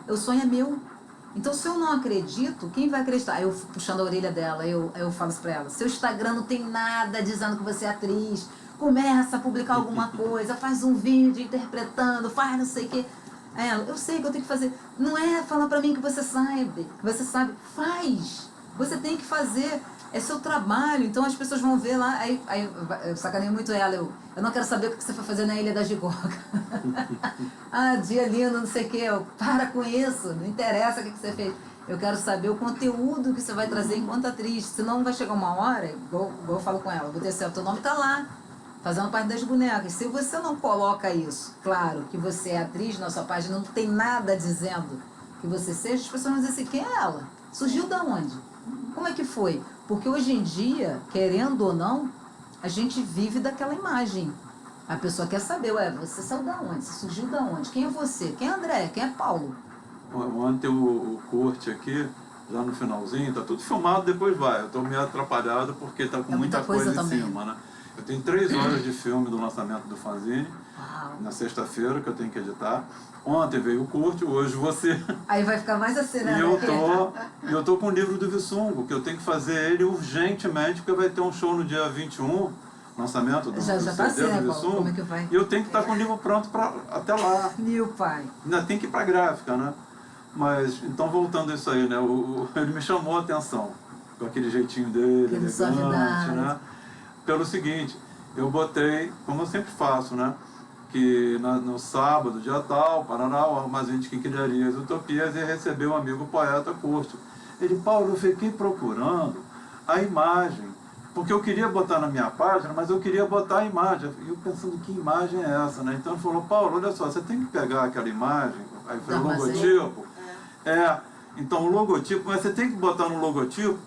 O sonho é meu. Então, se eu não acredito, quem vai acreditar? Aí eu puxando a orelha dela, eu falo isso pra ela. Seu Instagram não tem nada dizendo que você é atriz. Começa a publicar alguma coisa, faz um vídeo interpretando, faz não sei o quê. Aí ela, eu sei que eu tenho que fazer. Não é falar pra mim que você sabe. Faz. Você tem que fazer. É seu trabalho. Então as pessoas vão ver lá. Aí eu sacaneio muito ela. Eu não quero saber o que você foi fazer na Ilha da Gigoga. Ah, dia lindo, não sei o quê. Para com isso. Não interessa o que você fez. Eu quero saber o conteúdo que você vai trazer enquanto atriz. Senão vai chegar uma hora, igual eu falo com ela, vou ter certo, teu nome tá lá, fazendo parte das bonecas. Se você não coloca isso, claro, que você é atriz na sua página, não tem nada dizendo que você seja, as pessoas vão dizer assim, quem é ela? Surgiu da onde? Como é que foi? Porque hoje em dia, querendo ou não, a gente vive daquela imagem. A pessoa quer saber, ué, você saiu da onde? Você surgiu da onde? Quem é você? Quem é André? Quem é Paulo? Ontem o corte aqui, já no finalzinho, tá tudo filmado, depois vai. Eu tô meio atrapalhado porque tá com muita coisa em cima, né? Eu tenho 3 horas de filme do lançamento do fanzine, na sexta-feira, que eu tenho que editar. Ontem veio o corte, hoje você. Aí vai ficar mais assim, né? E eu tô com o livro do Vissungo, que eu tenho que fazer ele urgentemente, porque vai ter um show no dia 21, lançamento do já tá CD assim, do Vissungo. Como é que vai? E eu tenho que estar com o livro pronto até lá. Meu pai. Ainda tem que ir pra gráfica, né? Mas, então voltando a isso aí, né? Ele me chamou a atenção, com aquele jeitinho dele, elegante, né? Pelo seguinte, eu botei, como eu sempre faço, né? Que no sábado, dia tal, Paraná, o Armazém de Quinquilharias Utopias, ia receber um amigo poeta curto. Ele, Paulo, eu fiquei procurando a imagem, porque eu queria botar na minha página, mas eu queria botar a imagem. E eu pensando, que imagem é essa, né? Então ele falou, Paulo, olha só, você tem que pegar aquela imagem, aí foi o logotipo. Então o logotipo, mas você tem que botar no logotipo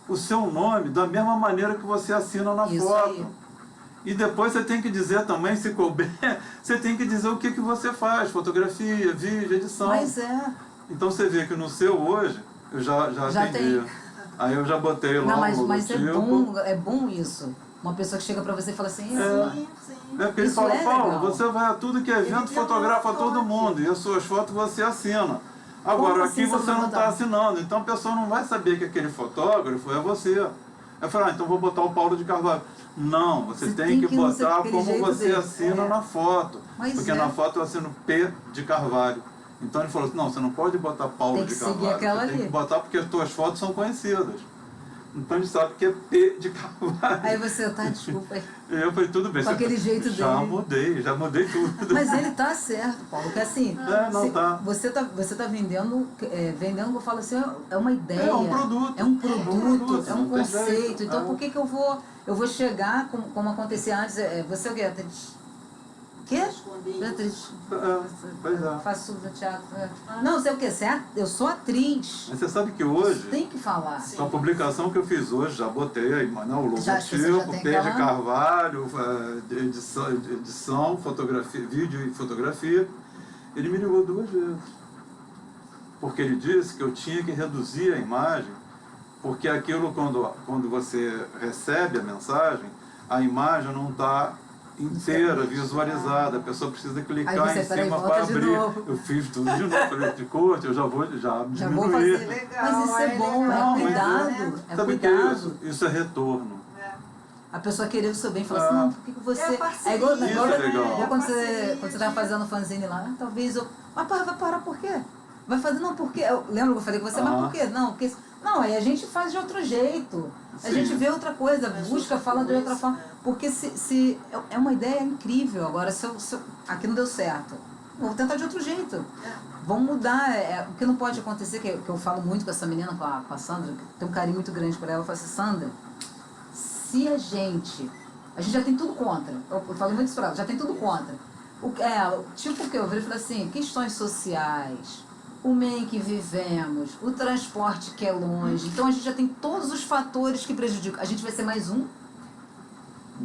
o seu nome da mesma maneira que você assina na foto. Aí. E depois você tem que dizer também, se couber, você tem que dizer o que você faz, fotografia, vídeo, edição. Mas Então você vê que no seu hoje, eu já atendi. Aí eu já botei lá o logotipo. Mas é bom isso. Uma pessoa que chega pra você e fala assim, sim. Porque ele fala, Paulo, você vai a tudo que é evento, fotografa todo mundo, e as suas fotos você assina. Agora, aqui você não está assinando, então a pessoa não vai saber que aquele fotógrafo é você. Eu falei, então vou botar o Paulo de Carvalho. Não, você tem que botar como você assina na foto. Porque na foto eu assino P de Carvalho. Então ele falou assim, não, você não pode botar Paulo de Carvalho, você tem que botar porque as tuas fotos são conhecidas. Então a gente sabe que é P de Carvalho. Aí você, desculpa aí. Eu falei, tudo bem. Com aquele jeito dele. Já mudei tudo. Mas ele tá certo, Paulo, porque assim, você tá vendendo, eu falo assim, é uma ideia. É um produto. É um conceito. Então por que eu vou chegar, como acontecia antes, você é o quê? Quê? Atriz. Faço no teatro. Não, sei o que, certo? Eu sou atriz. Mas você sabe que hoje... Você tem que falar. Com a publicação que eu fiz hoje, já botei aí, o logotipo, P de Carvalho, edição, fotografia, vídeo e fotografia. Ele me ligou 2 vezes. Porque ele disse que eu tinha que reduzir a imagem, porque aquilo, quando você recebe a mensagem, a imagem não está inteira, visualizada, a pessoa precisa clicar em cima para abrir. Eu fiz tudo de novo, falei, de corte, eu já vou diminuir. Mas isso é bom, é cuidado. É cuidado. Isso é retorno. A pessoa querer o seu bem e falar assim, não, por que você... É igual quando você estava fazendo fanzine lá, talvez eu... Mas vai parar por quê? Vai fazer, não, por quê? Lembra que eu falei com você, mas por quê? Não, aí a gente faz de outro jeito. A gente vê outra coisa, busca, fala de outra forma. Porque se é uma ideia incrível. Agora, se aqui não deu certo, vou tentar de outro jeito. Vamos mudar. O que não pode acontecer, que eu falo muito com essa menina, com a Sandra, que tem um carinho muito grande por ela, eu falo assim, Sandra, se a gente já tem tudo contra. Eu falo muito isso pra ela, já tem tudo contra. Tipo o que eu vi, eu falei assim, questões sociais, o meio em que vivemos, o transporte que é longe. Então a gente já tem todos os fatores que prejudicam. A gente vai ser mais um?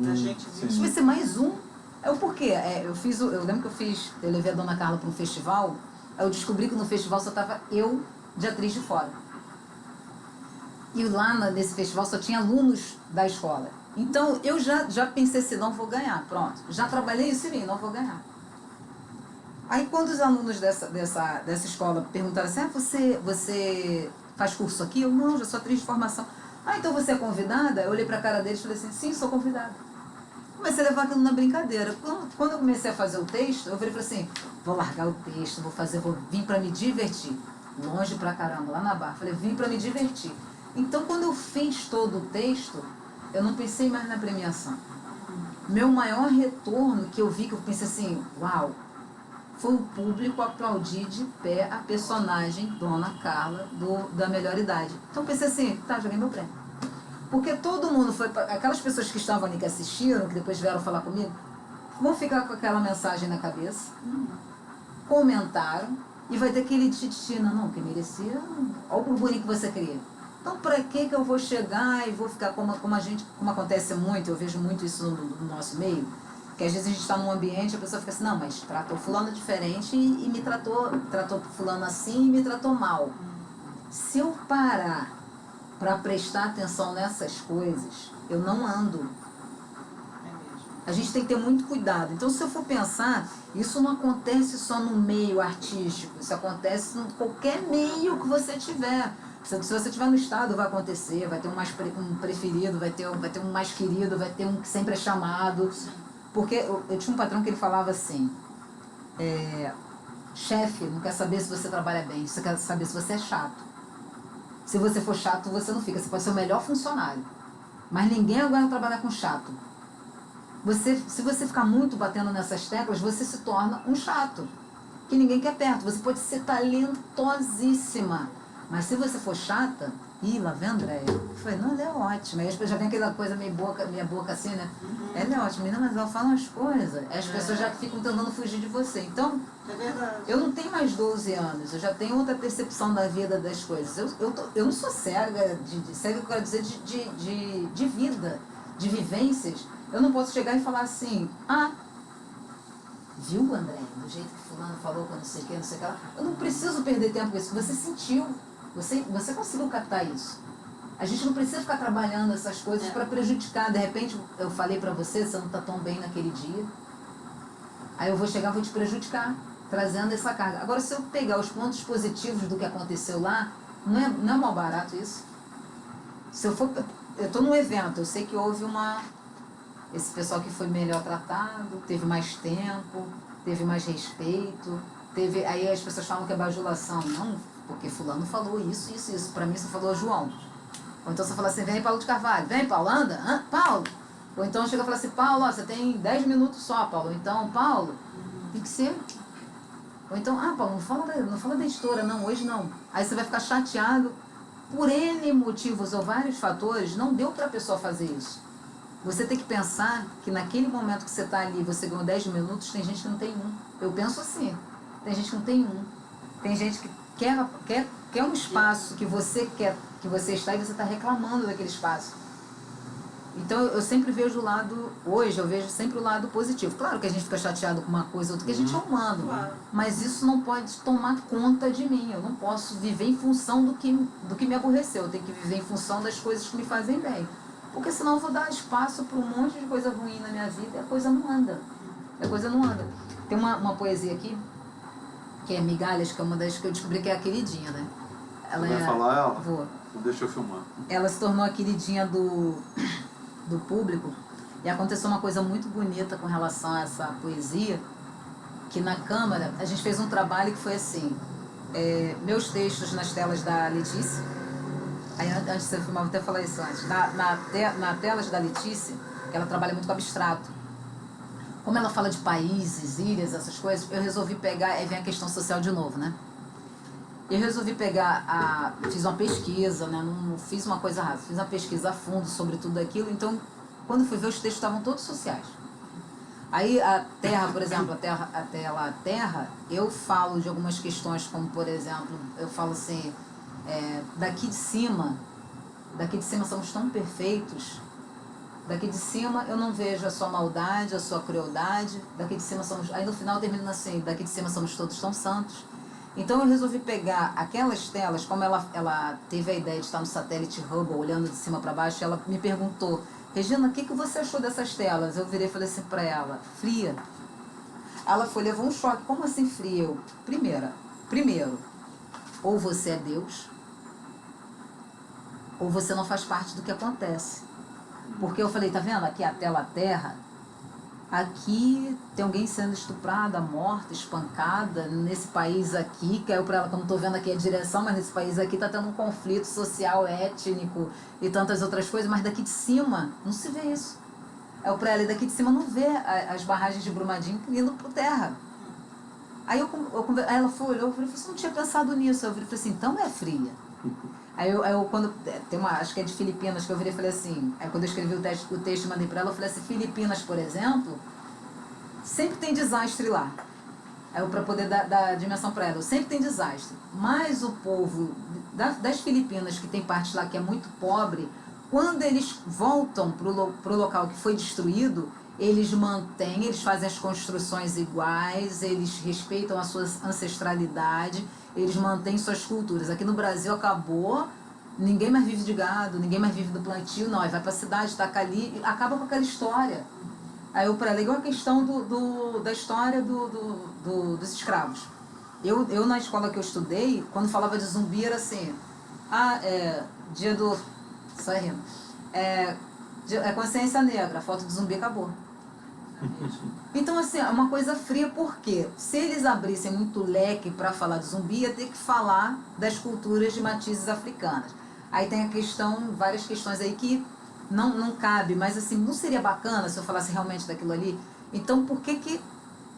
A gente vai ser mais um? É o porquê. Eu lembro que eu levei a Dona Carla para um festival, aí eu descobri que no festival só estava eu de atriz de fora. E lá nesse festival só tinha alunos da escola. Então eu já pensei assim, não vou ganhar, pronto. Já trabalhei isso em mim, não vou ganhar. Aí quando os alunos dessa escola perguntaram assim, você faz curso aqui? Eu, não, já sou atriz de formação. Então você é convidada? Eu olhei para a cara deles e falei assim, sim, sou convidada. Comecei a levar aquilo na brincadeira. Quando eu comecei a fazer o texto, eu falei assim, vou largar o texto, vou vir para me divertir. Longe pra caramba, lá na Barra. Falei, vim para me divertir. Então quando eu fiz todo o texto, eu não pensei mais na premiação. Meu maior retorno que eu vi, que eu pensei assim, uau, foi o público aplaudir de pé a personagem Dona Carla da Melhor Idade. Então eu pensei assim, tá, joguei meu prêmio. Porque todo mundo foi, aquelas pessoas que estavam ali que assistiram, que depois vieram falar comigo, vão ficar com aquela mensagem na cabeça, comentaram, e vai ter aquele titina, não, que merecia, olha o burburinho que você cria. Então, para que eu vou chegar e vou ficar como acontece muito, eu vejo muito isso no nosso meio, que às vezes a gente está num ambiente e a pessoa fica assim, não, mas tratou fulano diferente e me tratou fulano assim e me tratou mal. Se eu parar para prestar atenção nessas coisas, eu não ando. A gente tem que ter muito cuidado. Então, se eu for pensar, isso não acontece só no meio artístico, isso acontece em qualquer meio que você tiver. Se você estiver no estado, vai acontecer, vai ter um preferido, vai ter um mais querido, vai ter um que sempre é chamado. Porque eu tinha um patrão que ele falava assim, chefe não quer saber se você trabalha bem, você quer saber se você é chato. Se você for chato, você não fica, você pode ser o melhor funcionário. Mas ninguém aguenta trabalhar com chato. Se você ficar muito batendo nessas teclas, você se torna um chato, que ninguém quer perto. Você pode ser talentosíssima, mas se você for chata, lá vem a Andréia. Eu falei, não, ela é ótima. Aí as pessoas já vem aquela coisa meia boca assim, né? Ela é ótima, menina, mas ela fala umas coisas. As pessoas já ficam tentando fugir de você. Então, eu não tenho mais 12 anos, eu já tenho outra percepção da vida, das coisas. Eu não sou cega, cega eu quero dizer de vida, de vivências. Eu não posso chegar e falar assim, viu, André, do jeito que fulano falou com não sei o que, não sei o que lá. Eu não preciso perder tempo com isso. Você sentiu, você conseguiu captar isso. A gente não precisa ficar trabalhando essas coisas para prejudicar. De repente, eu falei para você não está tão bem naquele dia. Aí eu vou chegar e vou te prejudicar, trazendo essa carga. Agora, se eu pegar os pontos positivos do que aconteceu lá, não é mal barato isso. Se eu estou num evento, eu sei que houve esse pessoal que foi melhor tratado, teve mais tempo, teve mais respeito, aí as pessoas falam que é bajulação. Não, porque fulano falou isso. Para mim, você falou João. Ou então você fala assim, vem Paulo de Carvalho, vem Paulo, anda, Paulo. Ou então chega e fala assim, Paulo, você tem 10 minutos só, Paulo. Ou então, Paulo, tem que ser. Ou então, Paulo, não fala da editora, não, hoje não. Aí você vai ficar chateado. Por N motivos ou vários fatores, não deu para a pessoa fazer isso. Você tem que pensar que naquele momento que você está ali, você ganhou 10 minutos, tem gente que não tem um. Eu penso assim, tem gente que não tem um. Tem gente que quer um espaço que você quer, que você está e você está reclamando daquele espaço. Então eu sempre vejo hoje eu vejo sempre o lado positivo. Claro que a gente fica chateado com uma coisa ou outra, que a gente é humano. Claro. Mas isso não pode tomar conta de mim. Eu não posso viver em função do que me aborreceu. Eu tenho que viver em função das coisas que me fazem bem. Porque senão eu vou dar espaço para um monte de coisa ruim na minha vida e a coisa não anda. Tem uma poesia aqui, que é Migalhas, que é uma das que eu descobri que é a queridinha, né? Ela vai falar ela? Vou. Deixa eu filmar. Ela se tornou a queridinha do público. E aconteceu uma coisa muito bonita com relação a essa poesia, que na Câmara a gente fez um trabalho que foi assim, meus textos nas telas da Letícia. Aí antes de você filmar, vou até falar isso antes. Na telas da Letícia, que ela trabalha muito com abstrato. Como ela fala de países, ilhas, essas coisas, eu resolvi pegar, aí vem a questão social de novo, né? Eu resolvi pegar, fiz uma pesquisa, né? Não fiz uma coisa rasa, fiz uma pesquisa a fundo sobre tudo aquilo, então, quando fui ver, os textos estavam todos sociais. Aí a Terra, por exemplo, a Terra, eu falo de algumas questões, como, por exemplo, eu falo assim, daqui de cima somos tão perfeitos, daqui de cima eu não vejo a sua maldade, a sua crueldade, daqui de cima somos... Aí no final termina assim, daqui de cima somos todos tão santos. Então eu resolvi pegar aquelas telas, como ela teve a ideia de estar no satélite Hubble, olhando de cima para baixo, ela me perguntou, Regina, o que você achou dessas telas? Eu virei e falei assim para ela, fria. Ela foi, levou um choque. Como assim fria? Eu, primeiro, ou você é Deus, ou você não faz parte do que acontece. Porque eu falei, tá vendo? Aqui é a tela terra. Aqui tem alguém sendo estuprada, morta, espancada. Nesse país aqui, caiu para ela, que eu não estou vendo aqui a direção, mas nesse país aqui está tendo um conflito social, étnico e tantas outras coisas. Mas daqui de cima não se vê isso. É o para ela, e daqui de cima não vê as barragens de Brumadinho indo para terra. Aí aí ela foi, olhou, eu falei, você não tinha pensado nisso. Eu falei assim, então é fria. Aí eu quando tem uma, acho que é de Filipinas, que eu virei e falei assim, aí quando eu escrevi o texto e mandei para ela, eu falei assim, Filipinas, por exemplo, sempre tem desastre lá. Aí para poder dar dimensão para ela, sempre tem desastre. Mas o povo das Filipinas, que tem parte lá que é muito pobre, quando eles voltam pro local que foi destruído, eles mantêm, eles fazem as construções iguais, eles respeitam a sua ancestralidade, eles mantêm suas culturas. Aqui no Brasil acabou, ninguém mais vive de gado, ninguém mais vive do plantio, não. Aí vai para a cidade, taca ali, e acaba com aquela história. Aí eu para igual a questão da história dos escravos. Eu na escola que eu estudei, quando falava de zumbi era assim, dia do... Só rindo. Consciência negra, a foto do zumbi acabou. Então, assim, é uma coisa fria, porque se eles abrissem muito leque para falar de zumbi, ia ter que falar das culturas de matizes africanas. Aí tem a questão, várias questões aí que não cabe, mas assim, não seria bacana se eu falasse realmente daquilo ali? Então, por que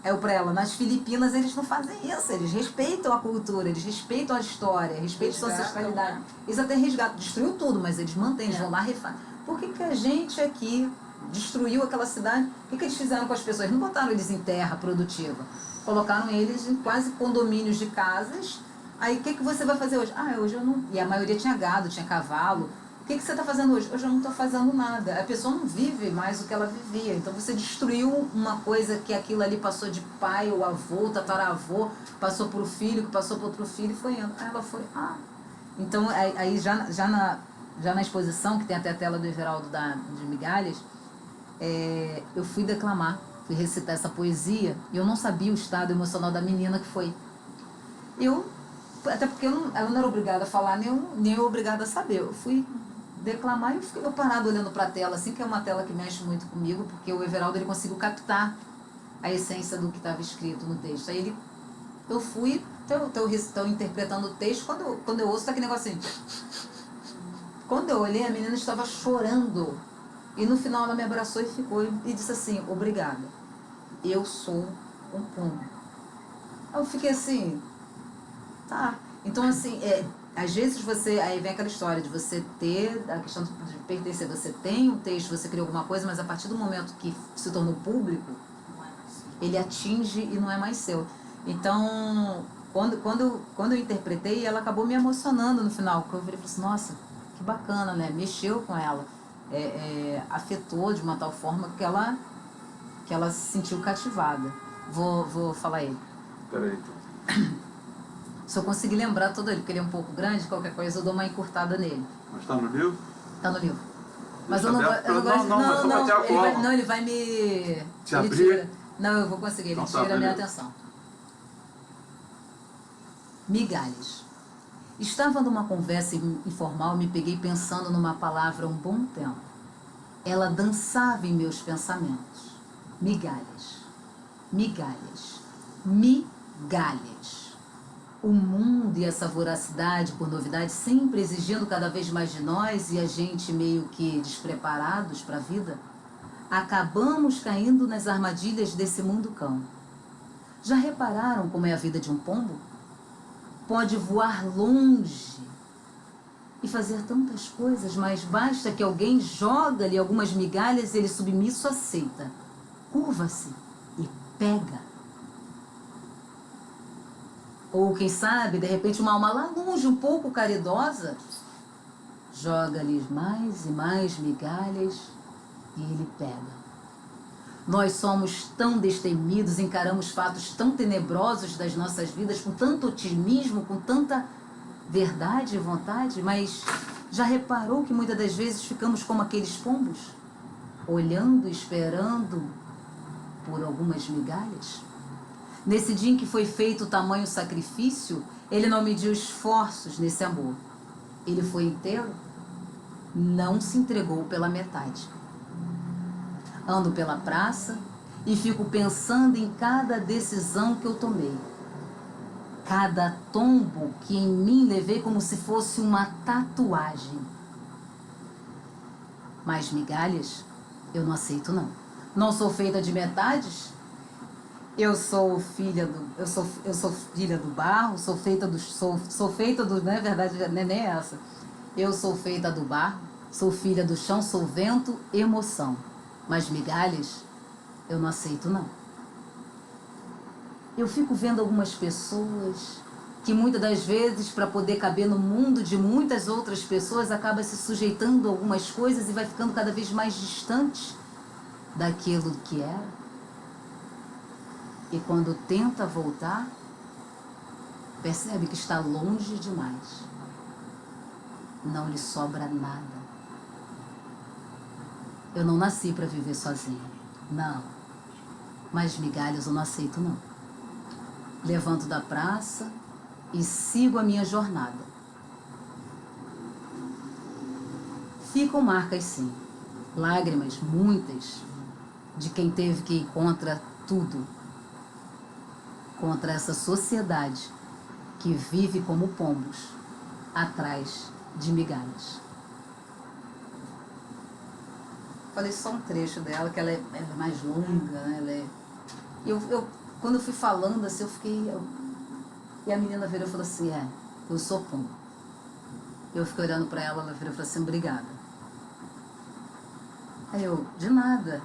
eu para ela, nas Filipinas eles não fazem isso, eles respeitam a cultura, eles respeitam a história, respeitam a sua ancestralidade. Eles até resgatam, destruiu tudo, mas eles mantêm, eles vão lá e refazem. Por que a gente aqui destruiu aquela cidade? O que eles fizeram com as pessoas? Não botaram eles em terra produtiva, colocaram eles em quase condomínios de casas. Aí o que você vai fazer hoje? Hoje eu não... E a maioria tinha gado, tinha cavalo. O que você está fazendo hoje? Hoje eu não estou fazendo nada. A pessoa não vive mais o que ela vivia. Então você destruiu uma coisa que aquilo ali passou de pai ou avô, tataravô, passou para o filho, que passou para outro filho e foi indo. Aí ela foi, Então aí já na exposição, que tem até a tela do Everaldo de Migalhas, eu fui declamar, fui recitar essa poesia, e eu não sabia o estado emocional da menina que foi. Até porque ela não era obrigada a falar, nem eu obrigada a saber. Eu fui declamar e eu fiquei parado olhando para a tela, assim, que é uma tela que mexe muito comigo, porque o Everaldo ele conseguiu captar a essência do que estava escrito no texto. Aí eu fui, estou interpretando o texto, quando eu ouço, tá aquele negócio assim. Quando eu olhei, a menina estava chorando. E no final ela me abraçou e disse assim, obrigada, eu sou um pombo. Eu fiquei assim, tá. Então, assim, às vezes aí vem aquela história de você ter, a questão de pertencer, você tem um texto, você cria alguma coisa, mas a partir do momento que se tornou público, ele atinge e não é mais seu. Então, quando eu interpretei, ela acabou me emocionando no final, porque eu falei assim, nossa, que bacana, né? Mexeu com ela. Afetou de uma tal forma que ela se sentiu cativada. Vou falar ele. Peraí, então. Se eu conseguir lembrar todo ele, porque ele é um pouco grande, qualquer coisa eu dou uma encurtada nele. Mas está no livro? Está no livro. Mas eu não gosto. Ele vai me... Te abrir? Tira. Não, eu vou conseguir. Ele então, tira a minha atenção. Migalhas. Estava numa conversa informal, me peguei pensando numa palavra há um bom tempo. Ela dançava em meus pensamentos. Migalhas. Migalhas. Migalhas. O mundo e essa voracidade por novidade sempre exigindo cada vez mais de nós e a gente meio que despreparados para a vida, acabamos caindo nas armadilhas desse mundo cão. Já repararam como é a vida de um pombo? Pode voar longe e fazer tantas coisas, mas basta que alguém joga-lhe algumas migalhas e ele submisso aceita. Curva-se e pega. Ou, quem sabe, de repente, uma alma lá longe, um pouco caridosa, joga-lhe mais e mais migalhas e ele pega. Nós somos tão destemidos, encaramos fatos tão tenebrosos das nossas vidas com tanto otimismo, com tanta verdade e vontade, mas já reparou que muitas das vezes ficamos como aqueles pombos, olhando e esperando por algumas migalhas? Nesse dia em que foi feito o tamanho sacrifício, ele não mediu esforços nesse amor. Ele foi inteiro, não se entregou pela metade. Ando pela praça e fico pensando em cada decisão que eu tomei. Cada tombo que em mim levei como se fosse uma tatuagem. Mas migalhas, eu não aceito não. Não sou feita de metades. Eu sou filha do barro, sou feita do, não é verdade, nem é essa. Eu sou feita do barro, sou filha do chão, sou vento, emoção. Mas migalhas, eu não aceito não. Eu fico vendo algumas pessoas que muitas das vezes, para poder caber no mundo de muitas outras pessoas, acaba se sujeitando a algumas coisas e vai ficando cada vez mais distante daquilo que era. E quando tenta voltar, percebe que está longe demais. Não lhe sobra nada. Eu não nasci para viver sozinha. Não. Mas migalhas eu não aceito não. Levanto da praça e sigo a minha jornada. Ficam marcas sim. Lágrimas, muitas, de quem teve que ir contra tudo. Contra essa sociedade que vive como pombos, atrás de migalhas. Falei só um trecho dela, que ela é mais longa, né? Quando eu fui falando assim, eu fiquei... E a menina virou e falou assim, eu sou pombo. Eu fiquei olhando para ela, ela virou e falou assim, obrigada. Aí eu, de nada.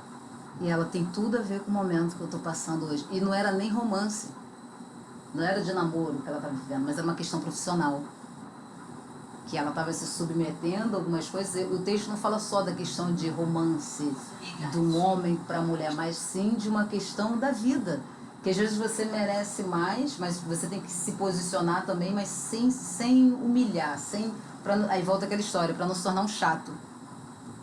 E ela tem tudo a ver com o momento que eu estou passando hoje. E não era nem romance. Não era de namoro que ela estava vivendo, mas era uma questão profissional. Que ela estava se submetendo a algumas coisas. O texto não fala só da questão de romance de um homem para a mulher, mas sim de uma questão da vida. Que às vezes você merece mais, mas você tem que se posicionar também, mas sem humilhar. Aí volta aquela história, para não se tornar um chato.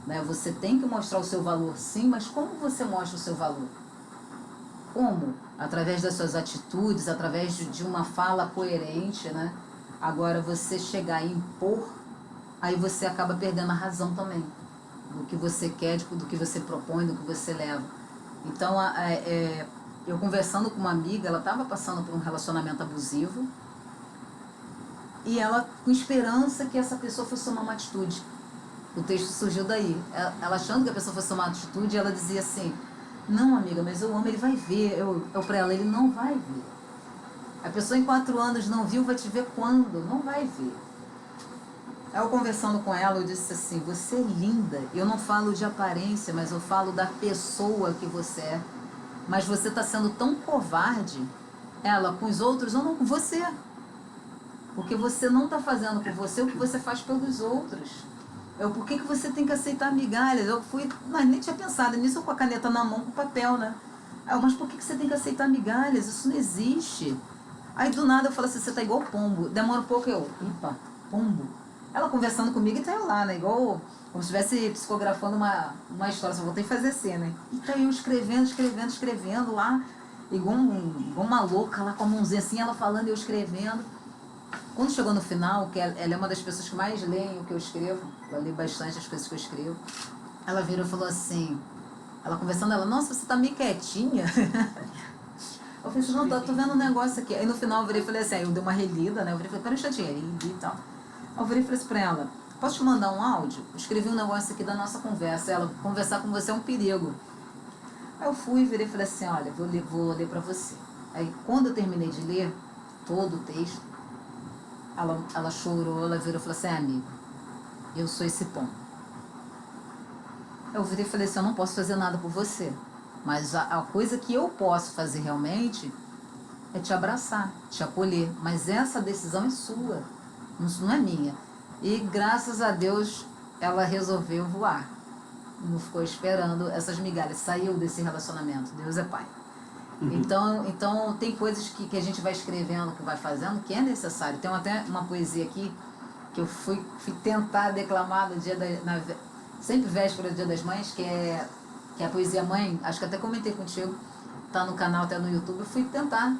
Né? Você tem que mostrar o seu valor sim, mas como você mostra o seu valor? Como? Através das suas atitudes, através de uma fala coerente, né? Agora, você chegar a impor, aí você acaba perdendo a razão também. Do que você quer, do que você propõe, do que você leva. Então, eu conversando com uma amiga, ela estava passando por um relacionamento abusivo, e ela com esperança que essa pessoa fosse tomar uma atitude. O texto surgiu daí. Ela achando que a pessoa fosse tomar uma atitude, ela dizia assim, não, amiga, mas o homem, ele vai ver. Eu para ela, ele não vai ver. A pessoa em 4 anos não viu, vai te ver quando? Não vai ver. Aí eu conversando com ela, eu disse assim, você é linda. Eu não falo de aparência, mas eu falo da pessoa que você é. Mas você está sendo tão covarde, ela com os outros, ou não com você. Porque você não está fazendo por você o que você faz pelos outros. Por que você tem que aceitar migalhas? Mas nem tinha pensado nisso, eu com a caneta na mão, com o papel, né? Mas por que você tem que aceitar migalhas? Isso não existe. Aí do nada eu falo assim, você tá igual pombo. Demora um pouco, epa, pombo. Ela conversando comigo e tá eu lá, né? Igual, como se estivesse psicografando uma história, só voltei a fazer cena, né? E tá eu escrevendo lá, igual uma louca lá com a mãozinha assim, ela falando e eu escrevendo. Quando chegou no final, que ela é uma das pessoas que mais leem o que eu escrevo, eu li bastante as coisas que eu escrevo, ela virou e falou assim, ela conversando, nossa, você tá meio quietinha. Eu falei assim, não, tô vendo um negócio aqui. Aí no final eu virei e falei assim, eu dei uma relida, né? Eu virei e falei, pera um instantinho, aí li e tal. Aí eu virei e falei assim pra ela, posso te mandar um áudio? Eu escrevi um negócio aqui da nossa conversa. Ela, conversar com você é um perigo. Aí eu fui, virei e falei assim, olha, vou ler pra você. Aí quando eu terminei de ler todo o texto, ela chorou, ela virou e falou assim, amigo, eu sou esse pombo. Eu virei e falei assim, eu não posso fazer nada por você. Mas a coisa que eu posso fazer realmente é te abraçar, te acolher. Mas essa decisão é sua, não é minha. E graças a Deus ela resolveu voar. Não ficou esperando essas migalhas. Saiu desse relacionamento. Deus é Pai. Então tem coisas que a gente vai escrevendo, que vai fazendo, que é necessário. Tem até uma poesia aqui que eu fui tentar declamar no dia sempre véspera do Dia das Mães, que é a poesia Mãe, acho que até comentei contigo, tá no canal, até no YouTube, eu fui tentar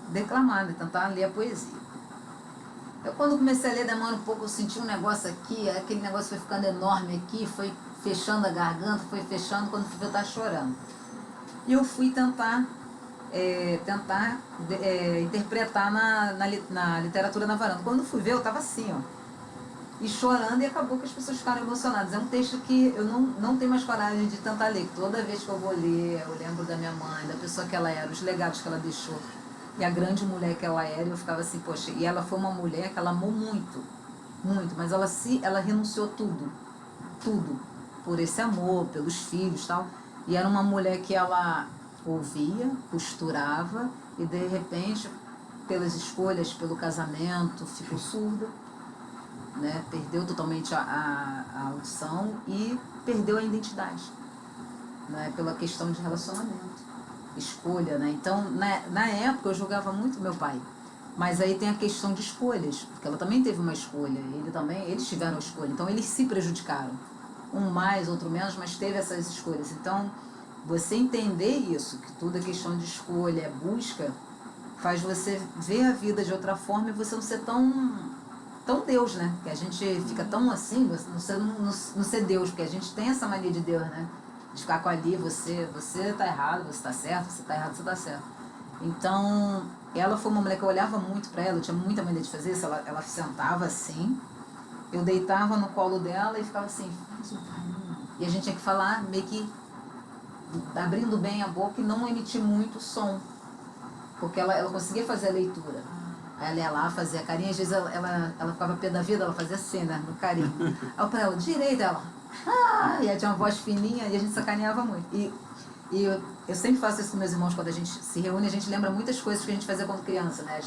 declamar, né? Tentar ler a poesia. Eu, quando comecei a ler, demora um pouco, eu senti um negócio aqui, aquele negócio foi ficando enorme aqui, foi fechando a garganta, foi fechando, quando eu estava chorando. E eu fui tentar interpretar na literatura na varanda. Quando fui ver, eu estava assim, ó, e chorando, e acabou que as pessoas ficaram emocionadas. É um texto que eu não tenho mais coragem de tentar ler. Toda vez que eu vou ler, eu lembro da minha mãe, da pessoa que ela era, os legados que ela deixou, e a grande mulher que ela era, e eu ficava assim, poxa, e ela foi uma mulher que ela amou muito, muito, mas ela renunciou tudo, por esse amor, pelos filhos e tal. E era uma mulher que ela ouvia, costurava, e de repente, pelas escolhas, pelo casamento, ficou surda, né? Perdeu totalmente a audição e perdeu a identidade, né? Pela questão de relacionamento, escolha, né? Então, na época, eu julgava muito meu pai. Mas aí tem a questão de escolhas, porque ela também teve uma escolha, eles tiveram escolha, então eles se prejudicaram. Um mais, outro menos, mas teve essas escolhas. Então, você entender isso, que tudo é questão de escolha, é busca, faz você ver a vida de outra forma e você não ser tão Deus, né? Que a gente fica tão assim, não ser Deus, porque a gente tem essa mania de Deus, né? De ficar com ali, você tá errado, você tá certo, você tá errado, você tá certo. Então, ela foi uma mulher que eu olhava muito para ela, eu tinha muita maneira de fazer isso, ela sentava assim, eu deitava no colo dela e ficava assim, e a gente tinha que falar meio que abrindo bem a boca e não emitir muito som, porque ela conseguia fazer a leitura. Aí ela ia lá, fazia carinho, às vezes ela ficava pé da vida, ela fazia assim, né, no carinho. Aí eu falei, ela, direita, ela, e ela tinha uma voz fininha e a gente sacaneava muito. E eu sempre faço isso com meus irmãos, quando a gente se reúne, a gente lembra muitas coisas que a gente fazia quando criança, né?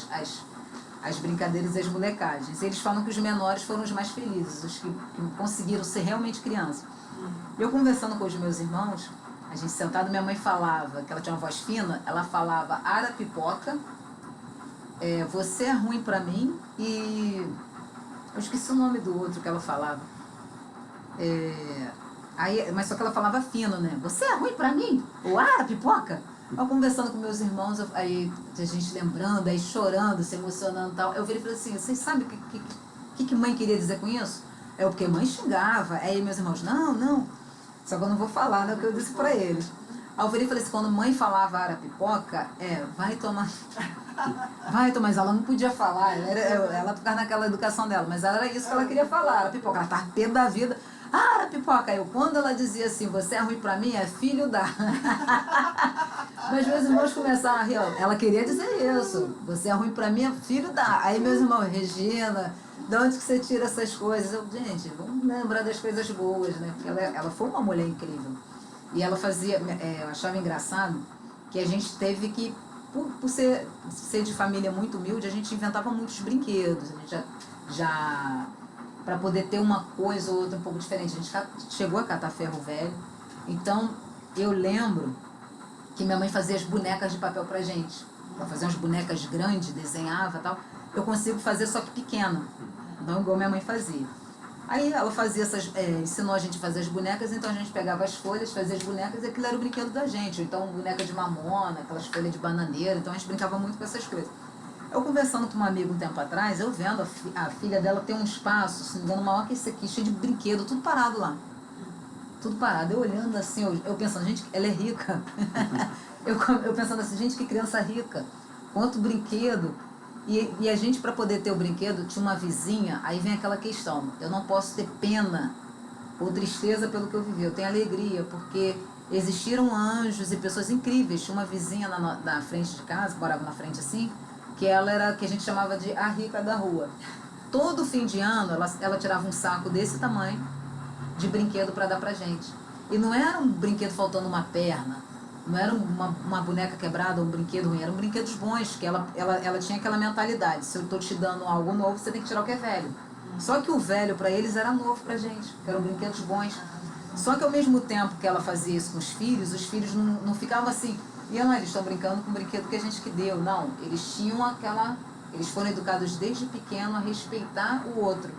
As brincadeiras e as molecagens. E eles falam que os menores foram os mais felizes, os que conseguiram ser realmente criança. Eu conversando com os meus irmãos, a gente sentado, minha mãe falava, que ela tinha uma voz fina, ela falava Arapipoca, você é ruim pra mim, e eu esqueci o nome do outro que ela falava. Mas só que ela falava fino, né? Você é ruim pra mim? O Arapipoca? Eu conversando com meus irmãos, aí a gente lembrando, aí chorando, se emocionando e tal. Eu virei e falei assim, vocês sabem o que mãe queria dizer com isso? Porque mãe xingava. Aí meus irmãos, não. Só que eu não vou falar, né, o que eu disse pra eles. Aí eu virei e falei assim, quando mãe falava Arapipoca, vai tomar... mas ela não podia falar, ela ficava naquela educação dela, mas era isso que ela queria falar, Arapipoca, ela estava pé da vida. Arapipoca, quando ela dizia assim, você é ruim pra mim, é filho da... Mas meus irmãos começaram a rir, ela queria dizer isso, você é ruim pra mim, é filho da... Aí meus irmãos, Regina, de onde que você tira essas coisas? Gente, vamos lembrar das coisas boas, né? Porque ela foi uma mulher incrível. E ela fazia, eu achava engraçado, que a gente teve que, por ser de família muito humilde, a gente inventava muitos brinquedos, a gente já para poder ter uma coisa ou outra um pouco diferente. A gente chegou a catar ferro velho. Então, eu lembro que minha mãe fazia as bonecas de papel pra gente. Ela fazia umas bonecas grandes, desenhava e tal. Eu consigo fazer só que pequena, não igual minha mãe fazia. Aí ela fazia ensinou a gente a fazer as bonecas, então a gente pegava as folhas, fazia as bonecas e aquilo era o brinquedo da gente. Então, boneca de mamona, aquelas folhas de bananeira, então a gente brincava muito com essas coisas. Eu conversando com uma amiga um tempo atrás, eu vendo a filha dela ter um espaço, se não me engano, maior que esse aqui, cheio de brinquedo, tudo parado lá. Tudo parado. Eu olhando assim, eu pensando, gente, ela é rica. eu pensando assim, gente, que criança rica. Quanto brinquedo. E a gente, para poder ter o brinquedo, tinha uma vizinha, aí vem aquela questão, eu não posso ter pena ou tristeza pelo que eu vivi, eu tenho alegria, porque existiram anjos e pessoas incríveis. Tinha uma vizinha na frente de casa, que morava na frente assim, que ela era, que a gente chamava de a rica da rua. Todo fim de ano, ela tirava um saco desse tamanho de brinquedo para dar pra gente. E não era um brinquedo faltando uma perna, não era uma boneca quebrada ou um brinquedo ruim, eram brinquedos bons, que ela tinha aquela mentalidade, se eu estou te dando algo novo, você tem que tirar o que é velho. Só que o velho para eles era novo pra gente, que eram brinquedos bons. Só que ao mesmo tempo que ela fazia isso com os filhos não ficavam assim, eles estão brincando com o brinquedo que a gente que deu. Não, eles tinham eles foram educados desde pequeno a respeitar o outro.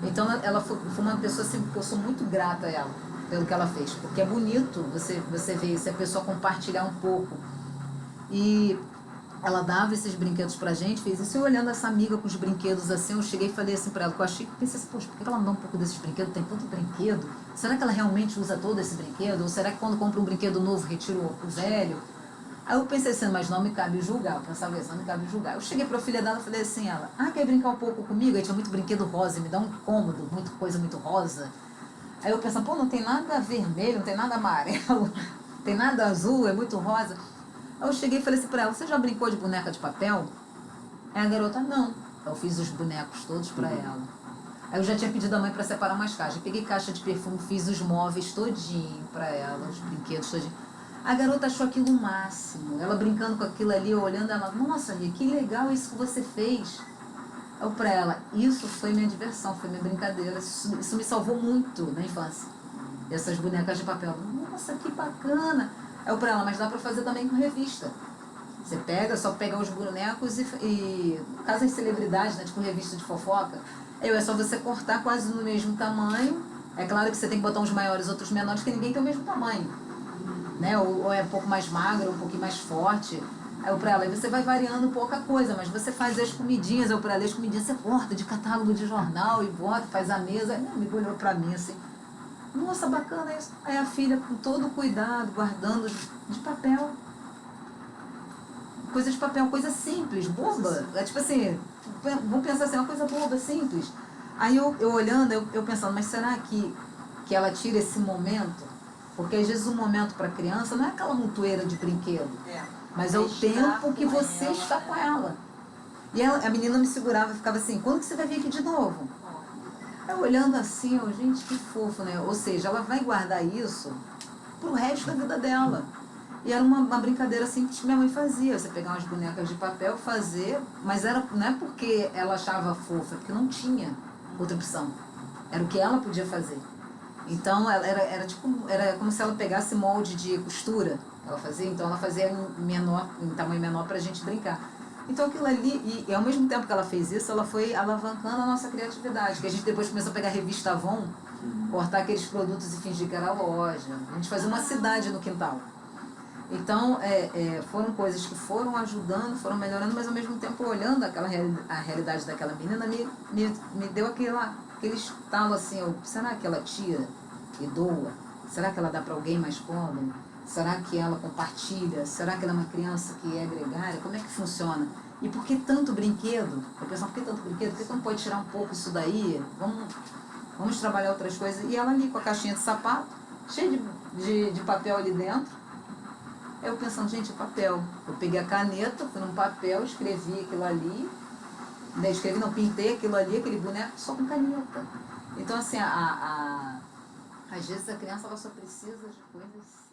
Então ela foi uma pessoa assim, que eu sou muito grata a ela pelo que ela fez, porque é bonito você ver se a pessoa compartilhar um pouco E ela dava esses brinquedos pra gente, fez isso. Eu olhando essa amiga com os brinquedos assim, eu cheguei e falei assim pra ela, que eu achei, pensei assim, poxa, por que ela não dá um pouco desses brinquedos? Tem tanto brinquedo. Será que ela realmente usa todo esse brinquedo? Ou será que quando compra um brinquedo novo, retira o velho? Aí eu pensei assim, mas não me cabe julgar. Eu pensava isso, não me cabe julgar. Eu cheguei pra filha dela e falei assim, ela, quer brincar um pouco comigo? Aí tinha muito brinquedo rosa, me dá um incômodo, muita coisa muito rosa. Aí eu pensava, pô, não tem nada vermelho, não tem nada amarelo, não tem nada azul, é muito rosa. Aí eu cheguei e falei assim pra ela, você já brincou de boneca de papel? Aí a garota, não. Eu fiz os bonecos todos pra ela. Aí eu já tinha pedido à mãe pra separar umas caixas. Eu peguei caixa de perfume, fiz os móveis todinho pra ela, os brinquedos todinho. A garota achou aquilo o máximo. Ela brincando com aquilo ali, eu olhando, ela, nossa, Lia, que legal isso que você fez. Eu pra ela, isso foi minha diversão, foi minha brincadeira. Isso me salvou muito na infância. Essas bonecas de papel. Nossa, que bacana. Eu pra ela, mas dá pra fazer também com revista. Você pega, só pegar os bonecos e no caso as celebridades, né, tipo revista de fofoca, é só você cortar quase no mesmo tamanho. É claro que você tem que botar uns maiores, outros menores, que ninguém tem o mesmo tamanho. Né? Ou é um pouco mais magro, um pouquinho mais forte. Aí eu pra ela, aí você vai variando pouca coisa, mas você faz as comidinhas, eu pra ela, as comidinhas você corta de catálogo de jornal e bota, faz a mesa. Aí me olhou pra mim assim, nossa, bacana isso. Aí a filha, com todo cuidado, guardando de papel. Coisa de papel, coisa simples, boba. É tipo assim, vamos pensar assim, uma coisa boba, simples. Aí eu olhando, eu pensando, mas será que ela tira esse momento? Porque às vezes o momento para a criança não é aquela montoeira de brinquedo, mas é o tempo que você está com ela. E a menina me segurava e ficava assim, quando que você vai vir aqui de novo? Eu olhando assim, gente, que fofo, né? Ou seja, ela vai guardar isso pro resto da vida dela. E era uma brincadeira simples que minha mãe fazia. Você pegar umas bonecas de papel, fazer, mas não é porque ela achava fofa, é porque não tinha outra opção. Era o que ela podia fazer. Então, era como se ela pegasse molde de costura. Ela fazia, então ela fazia em tamanho menor pra gente brincar. Então aquilo ali, e ao mesmo tempo que ela fez isso, ela foi alavancando a nossa criatividade. Que a gente depois começou a pegar a revista Avon, cortar aqueles produtos e fingir que era loja. A gente fazia uma cidade no quintal. Então, foram coisas que foram ajudando, foram melhorando, mas ao mesmo tempo, olhando a realidade daquela menina, me deu aquele estalo assim, será que ela tira e doa? Será que ela dá para alguém mais pobre? Será que ela compartilha? Será que ela é uma criança que é gregária? Como é que funciona? E por que tanto brinquedo? Eu pensava, por que tanto brinquedo? Por que você não pode tirar um pouco isso daí? Vamos trabalhar outras coisas. E ela ali com a caixinha de sapato, cheia de papel ali dentro. Eu pensando, gente, papel. Eu peguei a caneta, fui num papel, escrevi aquilo ali. Pintei aquilo ali, aquele boneco, só com caneta. Então, assim, às vezes a criança ela só precisa de coisas